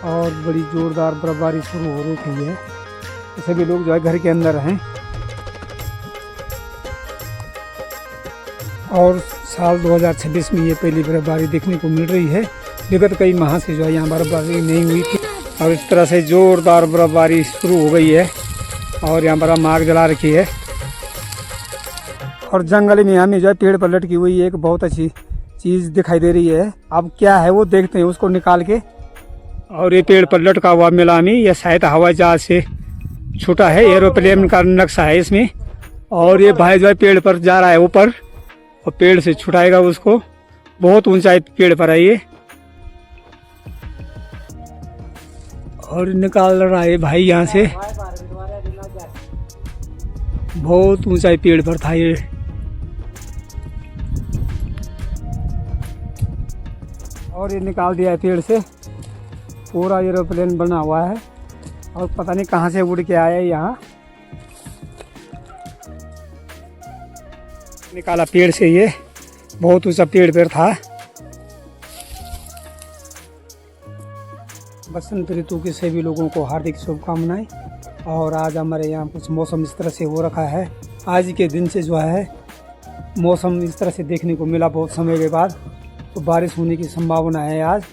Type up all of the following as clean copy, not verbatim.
और बड़ी ज़ोरदार बर्फबारी शुरू हो रही है। तो सभी लोग जो है घर के अंदर हैं और साल 2026 में ये पहली बर्फबारी देखने को मिल रही है। विगत कई माह से जो है यहाँ बर्फबारी नहीं हुई थी और इस तरह से ज़ोरदार बर्फबारी शुरू हो गई है और यहाँ पर हम आग जला रखी है। और जंगल में हमें जो है पेड़ पर लटकी हुई एक बहुत अच्छी चीज़ दिखाई दे रही है। अब क्या है वो देखते हैं उसको निकाल के। और ये पेड़ पर लटका हुआ मिलामी यह शायद हवाई जहाज से छूटा है, एरोप्लेन का नक्शा है इसमें। और ये भाई जो है पेड़ पर जा रहा है ऊपर और पेड़ से छुटाएगा उसको। बहुत ऊंचाई पेड़ पर है ये और निकाल रहा है भाई यहाँ से। बहुत ऊंचाई पेड़ पर था ये। और ये निकाल दिया है पेड़ से। पूरा एरोप्लेन बना हुआ है और पता नहीं कहाँ से उड़ के आया है यहाँ। निकाला पेड़ से, ये बहुत ऊंचा पेड़ पर था। बसंत ऋतु के सभी लोगों को हार्दिक शुभकामनाएं। और आज हमारे यहाँ कुछ मौसम इस तरह से हो रखा है। आज के दिन से जो है मौसम इस तरह से देखने को मिला बहुत समय के बाद। तो बारिश होने की संभावना है आज।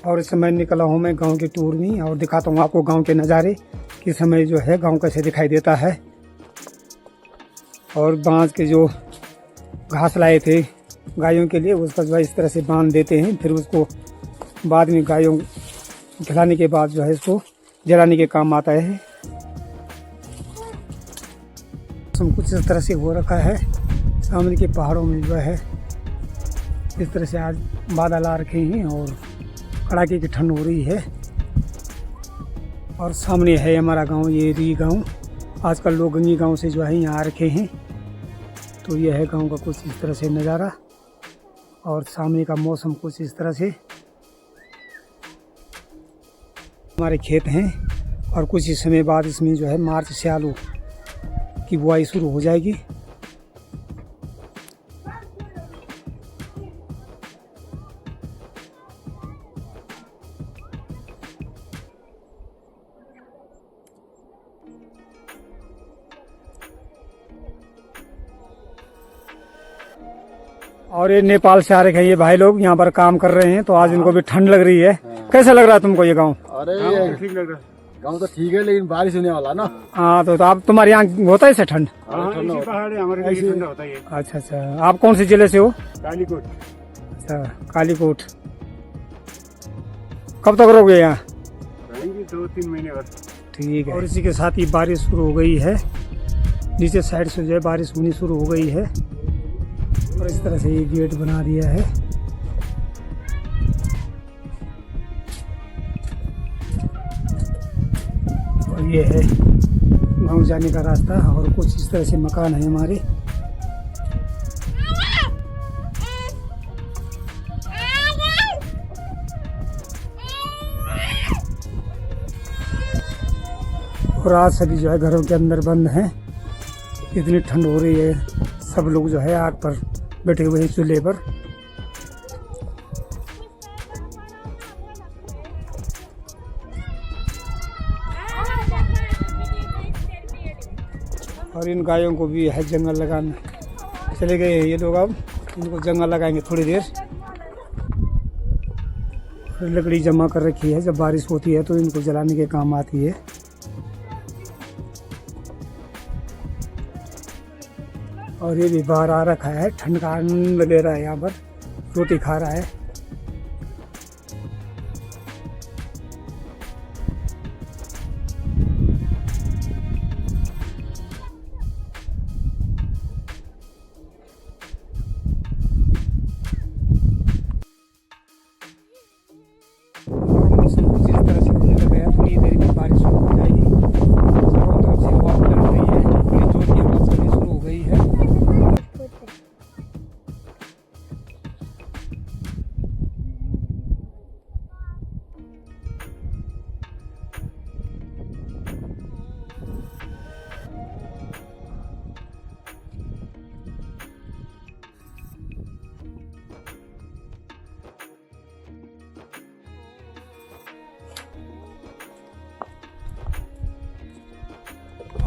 और इस समय निकला हूँ मैं गांव के टूर में और दिखाता हूँ आपको गांव के नज़ारे कि समय जो है गांव कैसे दिखाई देता है। और बांस के जो घास लाए थे गायों के लिए उसका जो है इस तरह से बांध देते हैं। फिर उसको बाद में गायों खिलाने के बाद जो है इसको जलाने के काम आता है। मौसम कुछ इस तरह से हो रखा है। सामने के पहाड़ों में जो है इस तरह से आज बादल आ रखे हैं और कड़ाके की ठंड हो रही है। और सामने है हमारा गांव, ये री गांव। आजकल लोग गंगी गांव से जो है यहाँ आ रखे हैं। तो यह है गांव का कुछ इस तरह से नज़ारा। और सामने का मौसम कुछ इस तरह से। हमारे खेत हैं और कुछ ही समय बाद इसमें जो है मार्च से आलू की बुआई शुरू हो जाएगी। और ये नेपाल से आ रखे हैं ये भाई लोग, यहाँ पर काम कर रहे हैं। तो आज इनको भी ठंड लग रही है। कैसा लग रहा है तुमको ये गांव? अरे ठीक लग रहा है। गाँव तो ठीक है लेकिन बारिश होने वाला ना। हाँ तो आप तुम्हारे यहाँ होता है इसे ठंड? पहाड़ है हमारे लिए ठंडा होता है। अच्छा अच्छा, आप कौन से जिले से हो? कालीकोट। अच्छा कालीकोट। कब तक रहोगे यहाँ? 2-3 महीने बाद। ठीक है। और इसी के साथ ही बारिश शुरू हो गई है। नीचे साइड से जो है बारिश होनी शुरू हो गई है और इस तरह से ये गेट बना दिया है। और ये है गाँव जाने का रास्ता और कुछ इस तरह से मकान है हमारे। और आज सभी जो है घरों के अंदर बंद हैं। इतनी ठंड हो रही है। सब लोग जो है आग पर बैठे हुए हैं, चूल्हे पर। और इन गायों को भी है जंगल लगाने चले गए हैं ये लोग। अब इनको जंगल लगाएंगे थोड़ी देर। लकड़ी जमा कर रखी है, जब बारिश होती है तो इनको जलाने के काम आती है। और ये भी बाहर आ रखा है, ठंड का आनंद ले रहा है, यहाँ पर रोटी खा रहा है। मौसम कुछ इस तरह से होने लग गया। थोड़ी देर में बारिश शुरू हो जाएगी। चारों तरफ से हवा निकल रही है, थोड़ी जोर की हवा चलनी शुरू हो गई है।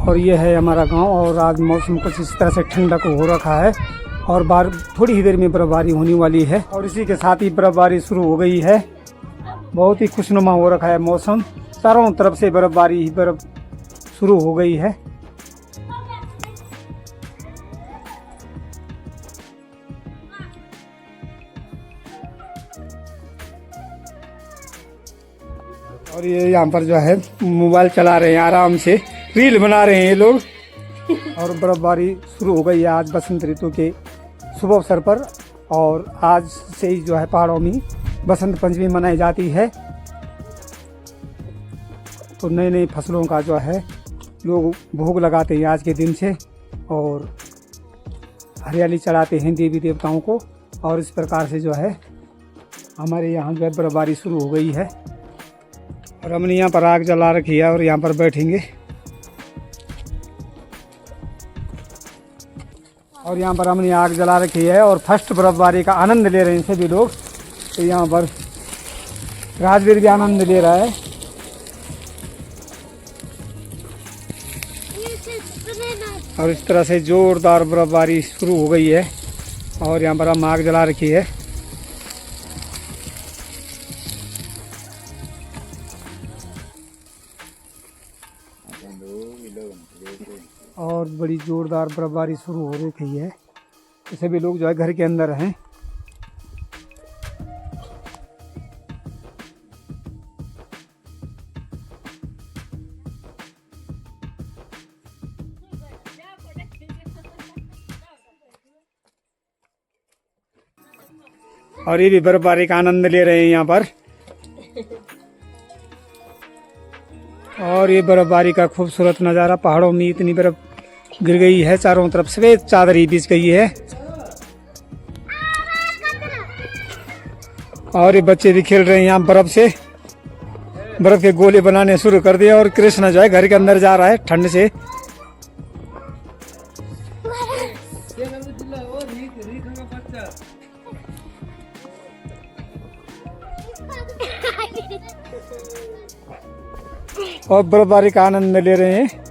और ये है हमारा गांव। और आज मौसम कुछ इस तरह से ठंडक हो रखा है और थोड़ी ही देर में बर्फबारी होने वाली है और इसी के साथ ही बर्फबारी शुरू हो गई है। बहुत ही खुशनुमा हो रखा है मौसम, चारों तरफ से बर्फबारी ही बर्फ शुरू हो गई है। और ये यहाँ पर जो है मोबाइल चला रहे हैं, आराम से रील बना रहे हैं ये लोग। और बर्फबारी शुरू हो गई है आज बसंत ऋतु के शुभ अवसर पर। और आज से ही जो है पहाड़ों में बसंत पंचमी मनाई जाती है। तो नई नई फसलों का जो है लोग भोग लगाते हैं आज के दिन से और हरियाली चढ़ाते हैं देवी देवताओं को। और इस प्रकार से जो है हमारे यहाँ जो है बर्फबारी शुरू हो गई है। और हमने यहाँ पर आग जला रखी है और यहाँ पर बैठेंगे और यहाँ पर हमने आग जला रखी है और फर्स्ट बर्फबारी का आनंद ले रहे हैं सभी लोग। तो यहाँ पर राजवीर भी आनंद ले रहा है। और इस तरह से जोरदार बर्फबारी शुरू हो गई है और यहाँ पर हम आग जला रखी है। और बड़ी जोरदार बर्फबारी शुरू हो रही है। तो सभी लोग जो है घर के अंदर हैं। और ये भी बर्फबारी का आनंद ले रहे हैं यहाँ पर। और ये बर्फबारी का खूबसूरत नज़ारा, पहाड़ों में इतनी बर्फ गिर गई है, चारों तरफ सफेद चादर ही बिछ गई है। और ये बच्चे भी खेल रहे हैं यहाँ बर्फ से, बर्फ के गोले बनाने शुरू कर दिए। और कृष्ण जो है घर के अंदर जा रहा है ठंड से। और बर्फबारी का आनंद ले रहे हैं।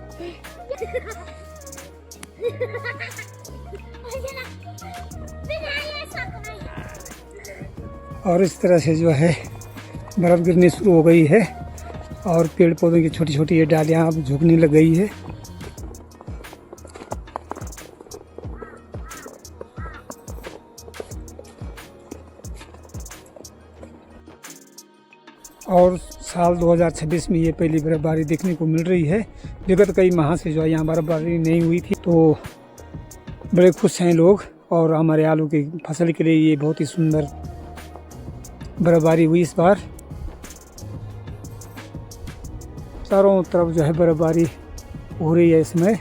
और इस तरह से जो है बर्फ गिरनी शुरू हो गई है और पेड़ पौधों की छोटी छोटी ये डालियां अब झुकने लग गई है। और साल 2026 में ये पहली बर्फबारी देखने को मिल रही है। विगत कई माह से जो है यहाँ बर्फबारी नहीं हुई थी, तो बड़े खुश हैं लोग। और हमारे आलू की फसल के लिए ये बहुत ही सुंदर बर्फबारी हुई इस बार। चारों तरफ जो है बर्फबारी हो रही है इसमें।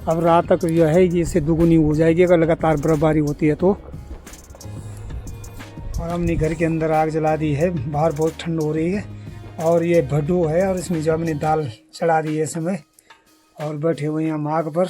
अब रात तक जो है ये इससे दुगुनी हो जाएगी अगर लगातार बर्फबारी होती है तो। और हमने घर के अंदर आग जला दी है, बाहर बहुत ठंड हो रही है। और ये भड्डू है और इसमें जो हमने दाल चढ़ा दी है इसमें और बैठे हुए हैं हम आग पर।